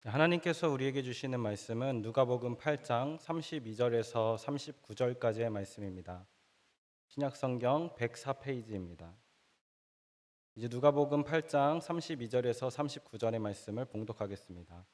하나님께서 우리에게 주시는 말씀은 누가복음 8장 32절에서 39절까지의 말씀입니다. 신약성경 104페이지입니다. 이제 누가복음 8장 32절에서 39절의 말씀을 봉독하겠습니다.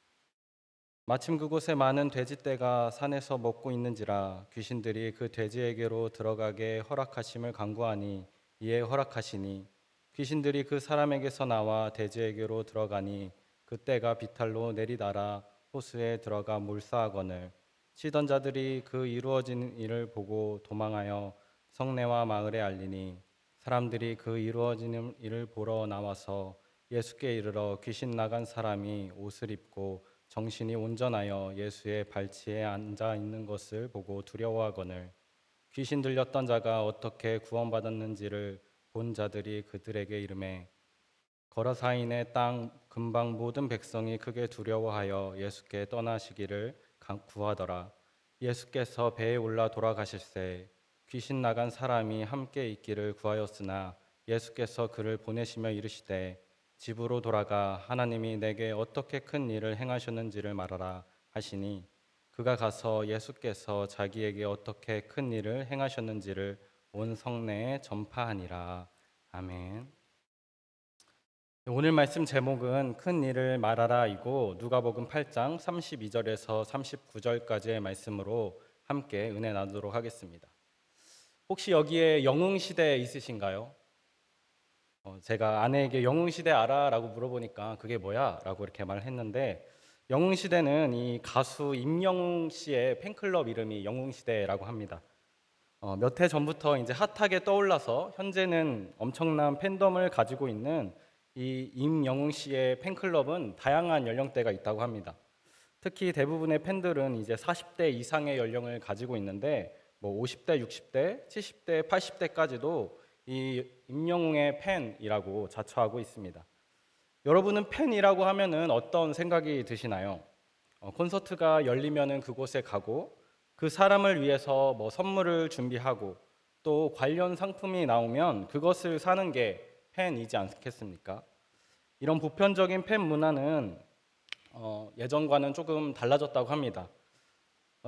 마침 그곳에 많은 돼지떼가 산에서 먹고 있는지라 귀신들이 그 돼지에게로 들어가게 허락하심을 간구하니 이에 허락하시니 귀신들이 그 사람에게서 나와 돼지에게로 들어가니 그 떼가 비탈로 내리달아 호수에 들어가 몰사하거늘 치던 자들이 그 이루어진 일을 보고 도망하여 성내와 마을에 알리니 사람들이 그 이루어지는 일을 보러 나와서 예수께 이르러 귀신 나간 사람이 옷을 입고 정신이 온전하여 예수의 발치에 앉아 있는 것을 보고 두려워하거늘 귀신 들렸던 자가 어떻게 구원받았는지를 본 자들이 그들에게 이르매 거라사인의 땅 근방 모든 백성이 크게 두려워하여 예수께 떠나시기를 구하더라. 예수께서 배에 올라 돌아가실새 귀신 나간 사람이 함께 있기를 구하였으나 예수께서 그를 보내시며 이르시되 집으로 돌아가 하나님이 내게 어떻게 큰 일을 행하셨는지를 말하라 하시니 그가 가서 예수께서 자기에게 어떻게 큰 일을 행하셨는지를 온 성내에 전파하니라. 아멘. 오늘 말씀 제목은 큰 일을 말하라이고 누가복음 8장 32절에서 39절까지의 말씀으로 함께 은혜 나누도록 하겠습니다. 혹시 여기에 영웅시대 있으신가요? 제가 아내에게 영웅시대 알아? 라고 물어보니까 그게 뭐야? 라고 이렇게 말을 했는데 영웅시대는 이 가수 임영웅 씨의 팬클럽 이름이 영웅시대라고 합니다. 몇 해 전부터 이제 핫하게 떠올라서 현재는 엄청난 팬덤을 가지고 있는 이 임영웅 씨의 팬클럽은 다양한 연령대가 있다고 합니다. 특히 대부분의 팬들은 이제 40대 이상의 연령을 가지고 있는데 뭐 50대, 60대, 70대, 80대까지도 이 임영웅의 팬이라고 자처하고 있습니다. 여러분은 팬이라고 하면은 어떤 생각이 드시나요? 콘서트가 열리면은 그곳에 가고 그 사람을 위해서 뭐 선물을 준비하고 또 관련 상품이 나오면 그것을 사는 게 팬이지 않겠습니까? 이런 보편적인 팬 문화는 예전과는 조금 달라졌다고 합니다.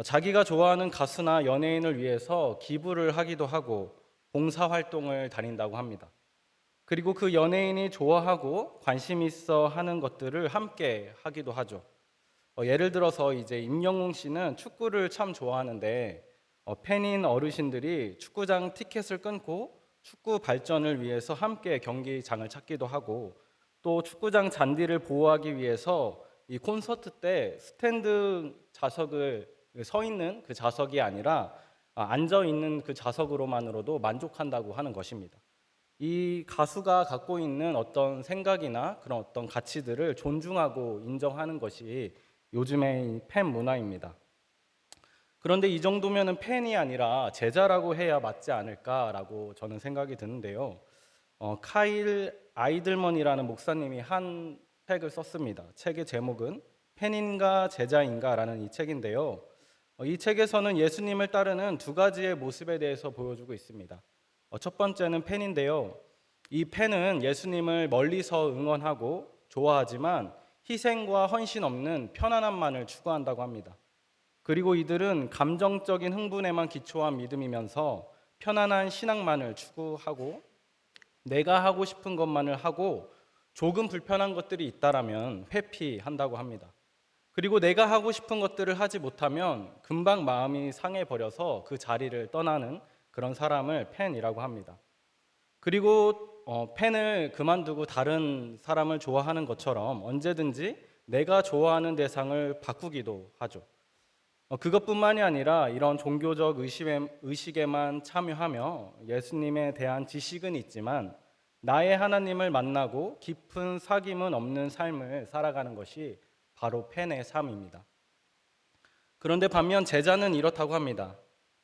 자기가 좋아하는 가수나 연예인을 위해서 기부를 하기도 하고 봉사활동을 다닌다고 합니다. 그리고 그 연예인이 좋아하고 관심 있어 하는 것들을 함께 하기도 하죠. 예를 들어서 이제 임영웅 씨는 축구를 참 좋아하는데 팬인 어르신들이 축구장 티켓을 끊고 축구 발전을 위해서 함께 경기장을 찾기도 하고 또 축구장 잔디를 보호하기 위해서 이 콘서트 때 스탠드 좌석을 서 있는 그 좌석이 아니라 앉아 있는 그 좌석으로만으로도 만족한다고 하는 것입니다. 이 가수가 갖고 있는 어떤 생각이나 그런 어떤 가치들을 존중하고 인정하는 것이 요즘의 팬 문화입니다. 그런데 이 정도면은 팬이 아니라 제자라고 해야 맞지 않을까라고 저는 생각이 드는데요. 카일 아이들먼이라는 목사님이 한 책을 썼습니다. 책의 제목은 팬인가 제자인가라는 이 책인데요. 이 책에서는 예수님을 따르는 두 가지의 모습에 대해서 보여주고 있습니다. 첫 번째는 팬인데요. 이 팬은 예수님을 멀리서 응원하고 좋아하지만 희생과 헌신 없는 편안함만을 추구한다고 합니다. 그리고 이들은 감정적인 흥분에만 기초한 믿음이면서 편안한 신앙만을 추구하고 내가 하고 싶은 것만을 하고 조금 불편한 것들이 있다라면 회피한다고 합니다. 그리고 내가 하고 싶은 것들을 하지 못하면 금방 마음이 상해버려서 그 자리를 떠나는 그런 사람을 팬이라고 합니다. 그리고 팬을 그만두고 다른 사람을 좋아하는 것처럼 언제든지 내가 좋아하는 대상을 바꾸기도 하죠. 그것뿐만이 아니라 이런 종교적 의식에만 참여하며 예수님에 대한 지식은 있지만 나의 하나님을 만나고 깊은 사귐은 없는 삶을 살아가는 것이 바로 팬의 삶입니다. 그런데 반면 제자는 이렇다고 합니다.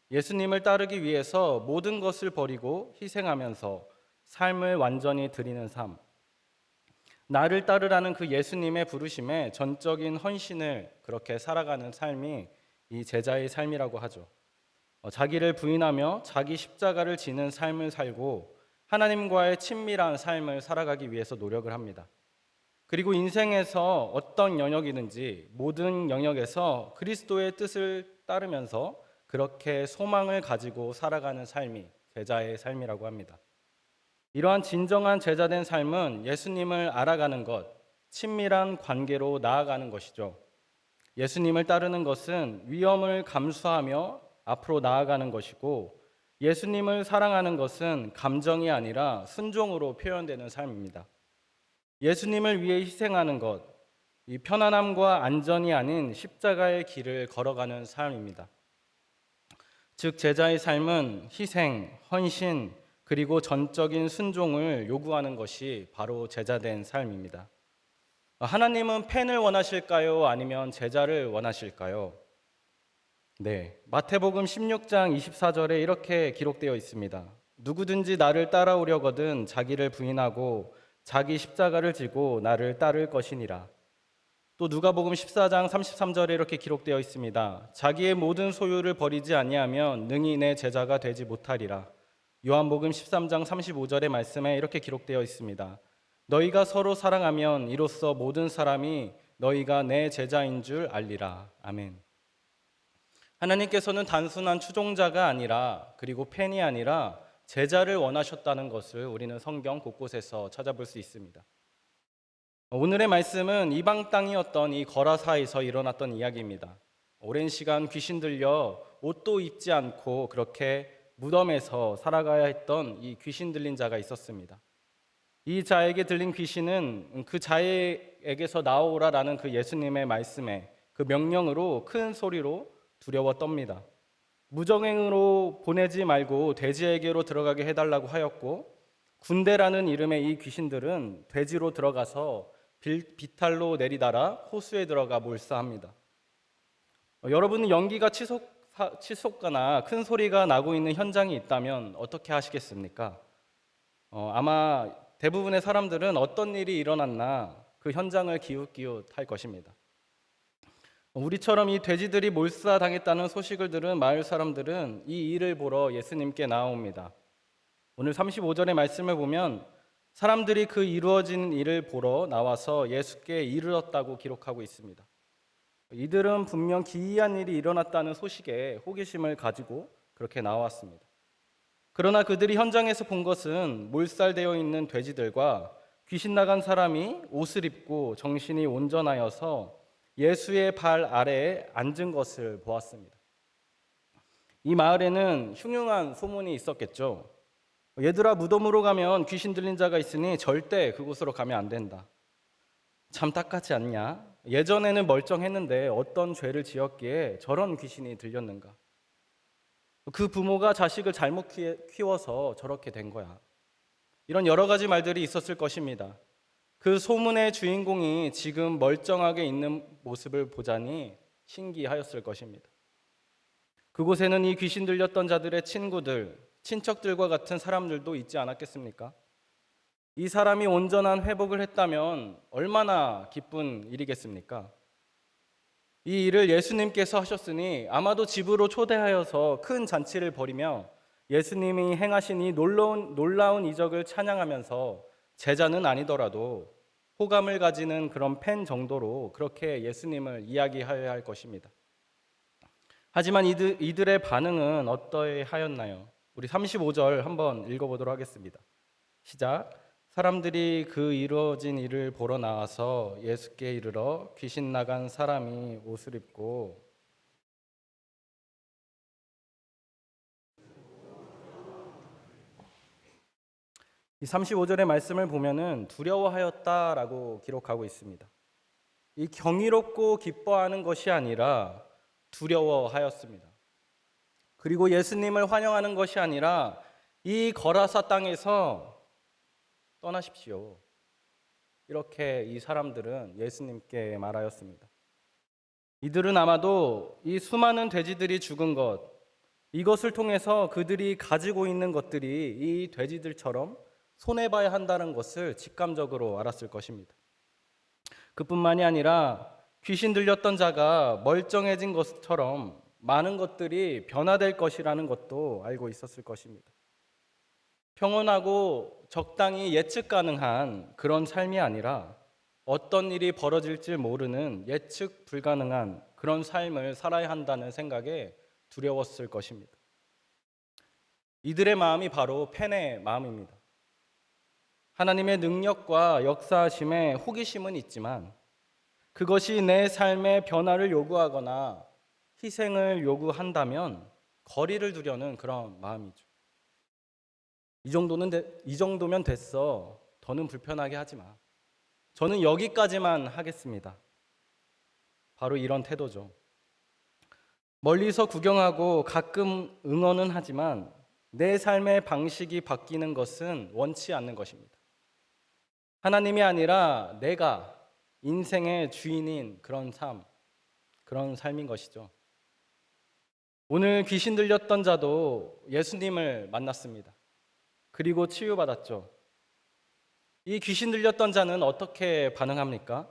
예수님을 따르기 위해서 모든 것을 버리고 희생하면서 삶을 완전히 드리는 삶. 나를 따르라는 그 예수님의 부르심에 전적인 헌신을 그렇게 살아가는 삶이 이 제자의 삶이라고 하죠. 자기를 부인하며 자기 십자가를 지는 삶을 살고 하나님과의 친밀한 삶을 살아가기 위해서 노력을 합니다. 그리고 인생에서 어떤 영역이든지 모든 영역에서 그리스도의 뜻을 따르면서 그렇게 소망을 가지고 살아가는 삶이 제자의 삶이라고 합니다. 이러한 진정한 제자된 삶은 예수님을 알아가는 것, 친밀한 관계로 나아가는 것이죠. 예수님을 따르는 것은 위험을 감수하며 앞으로 나아가는 것이고, 예수님을 사랑하는 것은 감정이 아니라 순종으로 표현되는 삶입니다. 예수님을 위해 희생하는 것, 이 편안함과 안전이 아닌 십자가의 길을 걸어가는 삶입니다. 즉, 제자의 삶은 희생, 헌신, 그리고 전적인 순종을 요구하는 것이 바로 제자된 삶입니다. 하나님은 팬을 원하실까요? 아니면 제자를 원하실까요? 네, 마태복음 16장 24절에 이렇게 기록되어 있습니다. 누구든지 나를 따라오려거든 자기를 부인하고 자기 십자가를 지고 나를 따를 것이니라. 또 누가복음 14장 33절에 이렇게 기록되어 있습니다. 자기의 모든 소유를 버리지 아니하면 능히 내 제자가 되지 못하리라. 요한복음 13장 35절의 말씀에 이렇게 기록되어 있습니다. 너희가 서로 사랑하면 이로써 모든 사람이 너희가 내 제자인 줄 알리라. 아멘. 하나님께서는 단순한 추종자가 아니라, 그리고 팬이 아니라 제자를 원하셨다는 것을 우리는 성경 곳곳에서 찾아볼 수 있습니다. 오늘의 말씀은 이방 땅이었던 이 거라사에서 일어났던 이야기입니다. 오랜 시간 귀신 들려 옷도 입지 않고 그렇게 무덤에서 살아가야 했던 이 귀신 들린 자가 있었습니다. 이 자에게 들린 귀신은 그 자에게서 나오라라는 그 예수님의 말씀에, 그 명령으로 큰 소리로 두려워 떱니다. 무정행으로 보내지 말고 돼지에게로 들어가게 해달라고 하였고, 군대라는 이름의 이 귀신들은 돼지로 들어가서 비탈로 내리달아 호수에 들어가 몰사합니다. 여러분은 연기가 치솟거나 큰 소리가 나고 있는 현장이 있다면 어떻게 하시겠습니까? 아마 대부분의 사람들은 어떤 일이 일어났나 그 현장을 기웃기웃할 것입니다. 우리처럼 이 돼지들이 몰사당했다는 소식을 들은 마을 사람들은 이 일을 보러 예수님께 나옵니다. 오늘 35절의 말씀을 보면 사람들이 그 이루어진 일을 보러 나와서 예수께 이르렀다고 기록하고 있습니다. 이들은 분명 기이한 일이 일어났다는 소식에 호기심을 가지고 그렇게 나왔습니다. 그러나 그들이 현장에서 본 것은 몰살되어 있는 돼지들과 귀신 나간 사람이 옷을 입고 정신이 온전하여서 예수의 발 아래에 앉은 것을 보았습니다. 이 마을에는 흉흉한 소문이 있었겠죠. 얘들아, 무덤으로 가면 귀신 들린 자가 있으니 절대 그곳으로 가면 안 된다. 참 딱하지 않냐? 예전에는 멀쩡했는데 어떤 죄를 지었기에 저런 귀신이 들렸는가? 그 부모가 자식을 잘못 키워서 저렇게 된 거야. 이런 여러 가지 말들이 있었을 것입니다. 그 소문의 주인공이 지금 멀쩡하게 있는 모습을 보자니 신기하였을 것입니다. 그곳에는 이 귀신 들렸던 자들의 친구들, 친척들과 같은 사람들도 있지 않았겠습니까? 이 사람이 온전한 회복을 했다면 얼마나 기쁜 일이겠습니까? 이 일을 예수님께서 하셨으니 아마도 집으로 초대하여서 큰 잔치를 벌이며 예수님이 행하신 이 놀라운 이적을 찬양하면서 제자는 아니더라도 호감을 가지는 그런 팬 정도로 그렇게 예수님을 이야기하여야 할 것입니다. 하지만 이들의 반응은 어떠하였나요? 우리 35절 한번 읽어보도록 하겠습니다. 시작. 사람들이 그 이루어진 일을 보러 나와서 예수께 이르러 귀신 나간 사람이 옷을 입고 이 35절의 말씀을 보면은 두려워하였다라고 기록하고 있습니다. 이 경이롭고 기뻐하는 것이 아니라 두려워하였습니다. 그리고 예수님을 환영하는 것이 아니라 이 거라사 땅에서 떠나십시오. 이렇게 이 사람들은 예수님께 말하였습니다. 이들은 아마도 이 수많은 돼지들이 죽은 것, 이것을 통해서 그들이 가지고 있는 것들이 이 돼지들처럼 손해봐야 한다는 것을 직감적으로 알았을 것입니다. 그뿐만이 아니라 귀신 들렸던 자가 멀쩡해진 것처럼 많은 것들이 변화될 것이라는 것도 알고 있었을 것입니다. 평온하고 적당히 예측 가능한 그런 삶이 아니라 어떤 일이 벌어질지 모르는 예측 불가능한 그런 삶을 살아야 한다는 생각에 두려웠을 것입니다. 이들의 마음이 바로 펜의 마음입니다. 하나님의 능력과 역사하심에 호기심은 있지만 그것이 내 삶의 변화를 요구하거나 희생을 요구한다면 거리를 두려는 그런 마음이죠. 이 정도면 됐어. 더는 불편하게 하지 마. 저는 여기까지만 하겠습니다. 바로 이런 태도죠. 멀리서 구경하고 가끔 응원은 하지만 내 삶의 방식이 바뀌는 것은 원치 않는 것입니다. 하나님이 아니라 내가 인생의 주인인 그런 삶인 것이죠. 오늘 귀신 들렸던 자도 예수님을 만났습니다. 그리고 치유받았죠. 이 귀신 들렸던 자는 어떻게 반응합니까?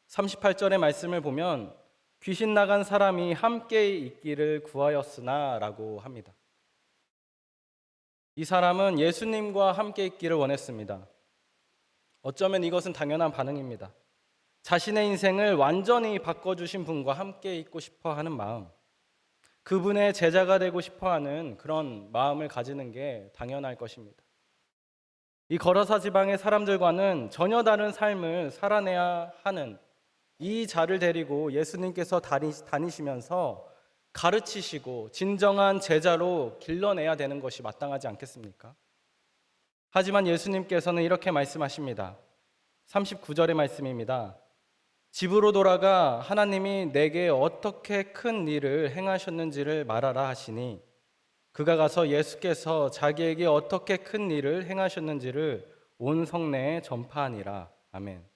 38절의 말씀을 보면 귀신 나간 사람이 함께 있기를 구하였으나 라고 합니다. 이 사람은 예수님과 함께 있기를 원했습니다. 어쩌면 이것은 당연한 반응입니다. 자신의 인생을 완전히 바꿔주신 분과 함께 있고 싶어 하는 마음, 그분의 제자가 되고 싶어 하는 그런 마음을 가지는 게 당연할 것입니다. 이 거라사 지방의 사람들과는 전혀 다른 삶을 살아내야 하는 이 자를 데리고 예수님께서 다니시면서 가르치시고 진정한 제자로 길러내야 되는 것이 마땅하지 않겠습니까? 하지만 예수님께서는 이렇게 말씀하십니다. 39절의 말씀입니다. 집으로 돌아가 하나님이 내게 어떻게 큰 일을 행하셨는지를 말하라 하시니 그가 가서 예수께서 자기에게 어떻게 큰 일을 행하셨는지를 온 성내에 전파하니라. 아멘.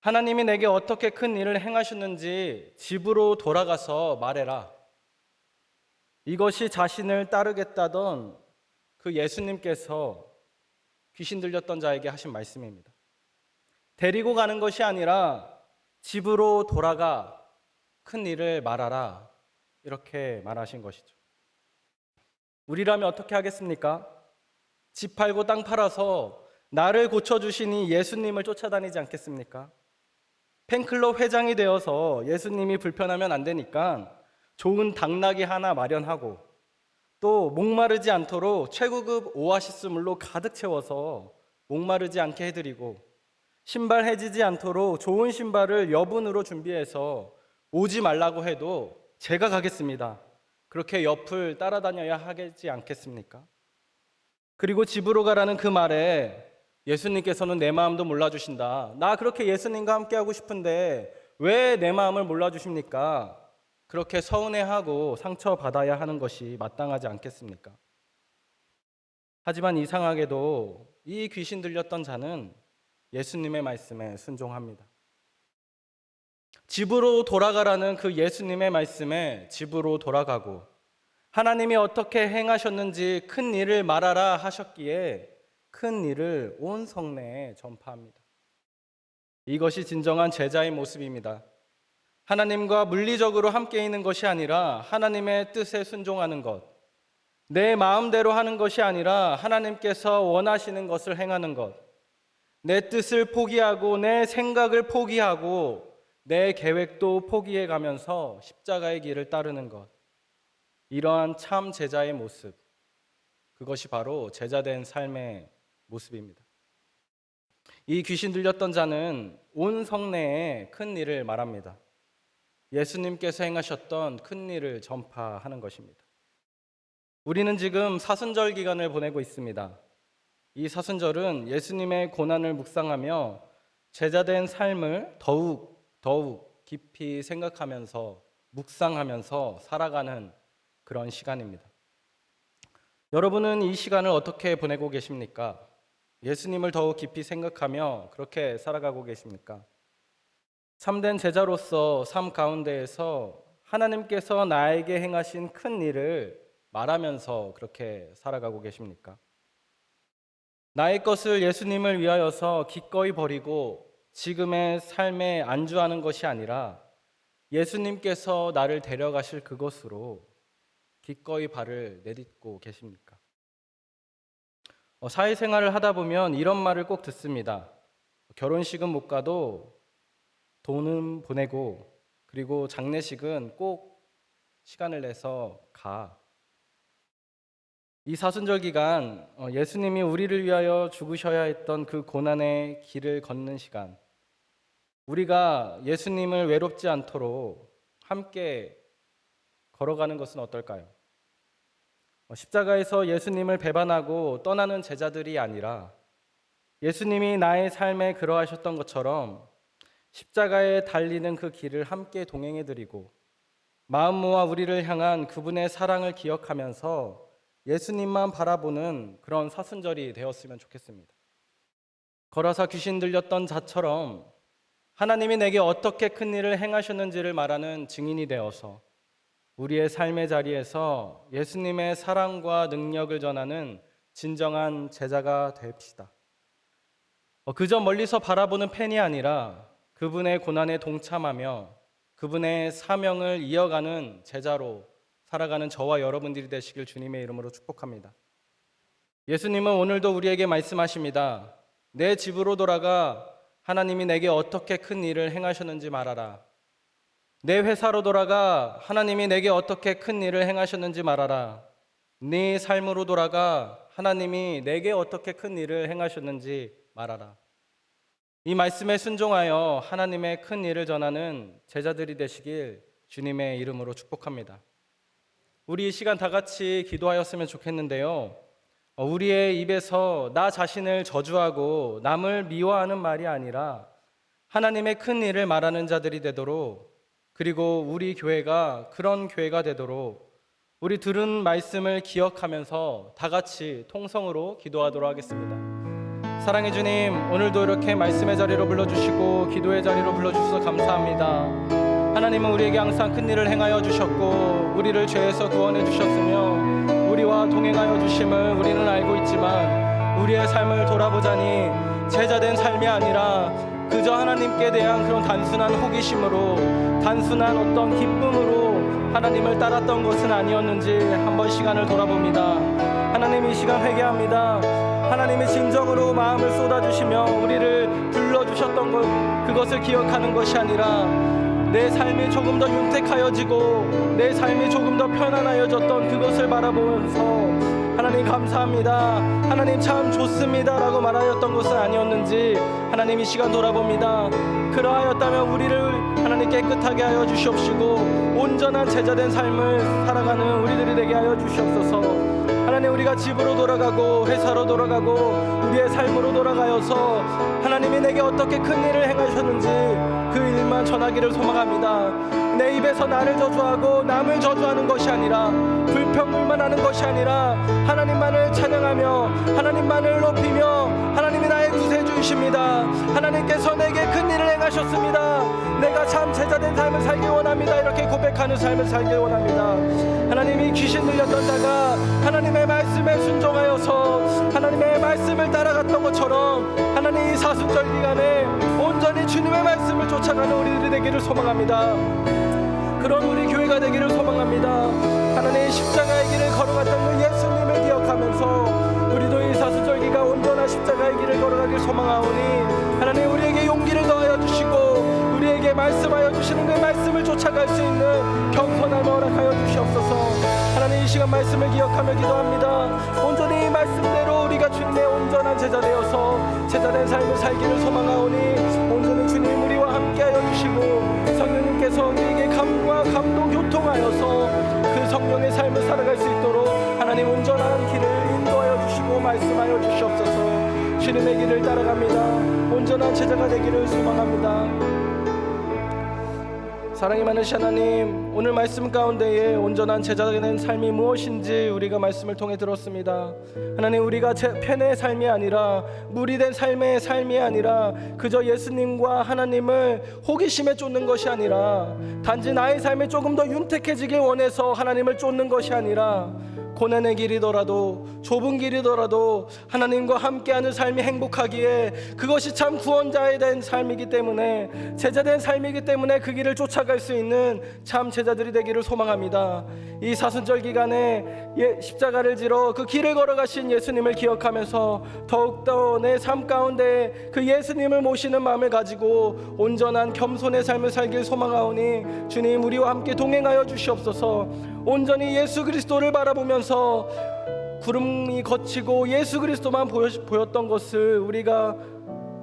하나님이 내게 어떻게 큰 일을 행하셨는지 집으로 돌아가서 말해라. 이것이 자신을 따르겠다던 그 예수님께서 귀신 들렸던 자에게 하신 말씀입니다. 데리고 가는 것이 아니라 집으로 돌아가 큰 일을 말하라. 이렇게 말하신 것이죠. 우리라면 어떻게 하겠습니까? 집 팔고 땅 팔아서 나를 고쳐주시니 예수님을 쫓아다니지 않겠습니까? 팬클럽 회장이 되어서 예수님이 불편하면 안 되니까 좋은 당나귀 하나 마련하고 또 목마르지 않도록 최고급 오아시스 물로 가득 채워서 목마르지 않게 해드리고 신발 해지지 않도록 좋은 신발을 여분으로 준비해서 오지 말라고 해도 제가 가겠습니다. 그렇게 옆을 따라다녀야 하겠지 않겠습니까? 그리고 집으로 가라는 그 말에 예수님께서는 내 마음도 몰라주신다. 나 그렇게 예수님과 함께하고 싶은데 왜 내 마음을 몰라주십니까? 그렇게 서운해하고 상처받아야 하는 것이 마땅하지 않겠습니까? 하지만 이상하게도 이 귀신 들렸던 자는 예수님의 말씀에 순종합니다. 집으로 돌아가라는 그 예수님의 말씀에 집으로 돌아가고 하나님이 어떻게 행하셨는지 큰 일을 말하라 하셨기에 큰 일을 온 성내에 전파합니다. 이것이 진정한 제자의 모습입니다. 하나님과 물리적으로 함께 있는 것이 아니라 하나님의 뜻에 순종하는 것, 내 마음대로 하는 것이 아니라 하나님께서 원하시는 것을 행하는 것, 내 뜻을 포기하고 내 생각을 포기하고 내 계획도 포기해 가면서 십자가의 길을 따르는 것, 이러한 참 제자의 모습, 그것이 바로 제자된 삶의 모습입니다. 이 귀신 들렸던 자는 온 성내에 큰 일을 말합니다. 예수님께서 행하셨던 큰 일을 전파하는 것입니다. 우리는 지금 사순절 기간을 보내고 있습니다. 이 사순절은 예수님의 고난을 묵상하며 제자된 삶을 더욱 깊이 생각하면서 묵상하면서 살아가는 그런 시간입니다. 여러분은 이 시간을 어떻게 보내고 계십니까? 예수님을 더욱 깊이 생각하며 그렇게 살아가고 계십니까? 참된 제자로서 삶 가운데에서 하나님께서 나에게 행하신 큰 일을 말하면서 그렇게 살아가고 계십니까? 나의 것을 예수님을 위하여서 기꺼이 버리고 지금의 삶에 안주하는 것이 아니라 예수님께서 나를 데려가실 그곳으로 기꺼이 발을 내딛고 계십니까? 사회생활을 하다 보면 이런 말을 꼭 듣습니다. 결혼식은 못 가도 돈은 보내고 그리고 장례식은 꼭 시간을 내서 가. 이 사순절 기간 예수님이 우리를 위하여 죽으셔야 했던 그 고난의 길을 걷는 시간, 우리가 예수님을 외롭지 않도록 함께 걸어가는 것은 어떨까요? 십자가에서 예수님을 배반하고 떠나는 제자들이 아니라 예수님이 나의 삶에 그러하셨던 것처럼 십자가에 달리는 그 길을 함께 동행해드리고 마음 모아 우리를 향한 그분의 사랑을 기억하면서 예수님만 바라보는 그런 사순절이 되었으면 좋겠습니다. 걸어서 귀신 들렸던 자처럼 하나님이 내게 어떻게 큰 일을 행하셨는지를 말하는 증인이 되어서 우리의 삶의 자리에서 예수님의 사랑과 능력을 전하는 진정한 제자가 됩시다. 그저 멀리서 바라보는 팬이 아니라 그분의 고난에 동참하며 그분의 사명을 이어가는 제자로 살아가는 저와 여러분들이 되시길 주님의 이름으로 축복합니다. 예수님은 오늘도 우리에게 말씀하십니다. 내 집으로 돌아가 하나님이 내게 어떻게 큰 일을 행하셨는지 말하라. 내 회사로 돌아가 하나님이 내게 어떻게 큰 일을 행하셨는지 말하라. 네 삶으로 돌아가 하나님이 내게 어떻게 큰 일을 행하셨는지 말하라. 이 말씀에 순종하여 하나님의 큰 일을 전하는 제자들이 되시길 주님의 이름으로 축복합니다. 우리 이 시간 다 같이 기도하였으면 좋겠는데요. 우리의 입에서 나 자신을 저주하고 남을 미워하는 말이 아니라 하나님의 큰 일을 말하는 자들이 되도록, 그리고 우리 교회가 그런 교회가 되도록 우리 들은 말씀을 기억하면서 다 같이 통성으로 기도하도록 하겠습니다. 사랑의 주님, 오늘도 이렇게 말씀의 자리로 불러주시고 기도의 자리로 불러주셔서 감사합니다. 하나님은 우리에게 항상 큰 일을 행하여 주셨고 우리를 죄에서 구원해 주셨으며 우리와 동행하여 주심을 우리는 알고 있지만 우리의 삶을 돌아보자니 제자된 삶이 아니라 그저 하나님께 대한 그런 단순한 호기심으로, 단순한 어떤 기쁨으로 하나님을 따랐던 것은 아니었는지 한번 시간을 돌아봅니다. 하나님, 이 시간 회개합니다. 하나님이 진정으로 마음을 쏟아주시며 우리를 불러주셨던 것, 그것을 기억하는 것이 아니라 내 삶이 조금 더 윤택하여지고 내 삶이 조금 더 편안하여졌던 그것을 바라보면서 하나님 감사합니다, 하나님 참 좋습니다 라고 말하였던 것은 아니었는지 하나님 이 시간 돌아봅니다. 그러하였다면 우리를 하나님 깨끗하게 하여 주시옵시고 온전한 제자된 삶을 살아가는 우리들이 되게 하여 주시옵소서. 하나님, 우리가 집으로 돌아가고 회사로 돌아가고 우리의 삶으로 돌아가여서 하나님이 내게 어떻게 큰 일을 행하셨는지 그 일만 전하기를 소망합니다. 내 입에서 나를 저주하고 남을 저주하는 것이 아니라, 불평불만 하는 것이 아니라 하나님만을 찬양하며 하나님만을 높이며 하나님이 나의 구세주이십니다, 하나님께서 내게 큰 일을 행하셨습니다, 내가 참 제자된 삶을 살기 원합니다, 이렇게 고백하는 삶을 살기 원합니다. 하나님이 귀신 들렸던 자가 하나님의 말씀에 순종하여서 하나님의 말씀을 따라갔던 것처럼 하나님 이 사순절 기간에 온전히 주님의 말씀을 쫓아가는 우리들이 되기를 소망합니다. 그런 우리 교회가 되기를 소망합니다. 하나님, 십자가의 길을 걸어갔던 그 예수님을 기억하면서 우리도 이 사순절기가 온전한 십자가의 길을 걸어가길 소망하오니 하나님, 우리에게 용기를 더하여 주시고 우리에게 말씀하여 주시는 그 말씀을 쫓아갈 수 있는 겸손함을 허락하여 주시옵소서. 하나님, 이 시간 말씀을 기억하며 기도합니다. 온전히 이 말씀대로 우리가 주님의 온전한 제자 되어서 제자된 삶을 살기를 소망하오니 온전히 주님 우리와 함께하여 주시고 성령님께서 우리에게 감과 감동 교통하여서 그 성령의 삶을 살아갈 수 있도록 하나님 온전한 길을 인도하여 주시고 말씀하여 주시옵소서. 주님의 길을 따라갑니다. 온전한 제자가 되기를 소망합니다. 사랑이 많으신 하나님, 오늘 말씀 가운데에 온전한 제자가 된 삶이 무엇인지 우리가 말씀을 통해 들었습니다. 하나님, 우리가 팬의 삶이 아니라, 무리된 삶이 아니라 그저 예수님과 하나님을 호기심에 쫓는 것이 아니라, 단지 나의 삶이 조금 더 윤택해지길 원해서 하나님을 쫓는 것이 아니라 고난의 길이더라도 좁은 길이더라도 하나님과 함께하는 삶이 행복하기에 그것이 참 구원자에 대한 삶이기 때문에, 제자된 삶이기 때문에 그 길을 쫓아갈 수 있는 참 제자들이 되기를 소망합니다. 이 사순절 기간에 십자가를 지러 그 길을 걸어가신 예수님을 기억하면서 더욱더 내 삶 가운데 그 예수님을 모시는 마음을 가지고 온전한 겸손의 삶을 살길 소망하오니 주님, 우리와 함께 동행하여 주시옵소서. 온전히 예수 그리스도를 바라보면서 구름이 걷히고 예수 그리스도만 보였던 것을 우리가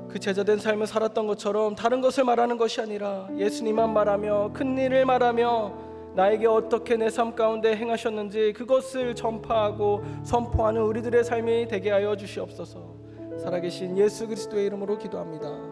그 제자된 삶을 살았던 것처럼 다른 것을 말하는 것이 아니라 예수님만 말하며 큰 일을 말하며 나에게 어떻게 내 삶 가운데 행하셨는지 그것을 전파하고 선포하는 우리들의 삶이 되게 하여 주시옵소서. 살아계신 예수 그리스도의 이름으로 기도합니다.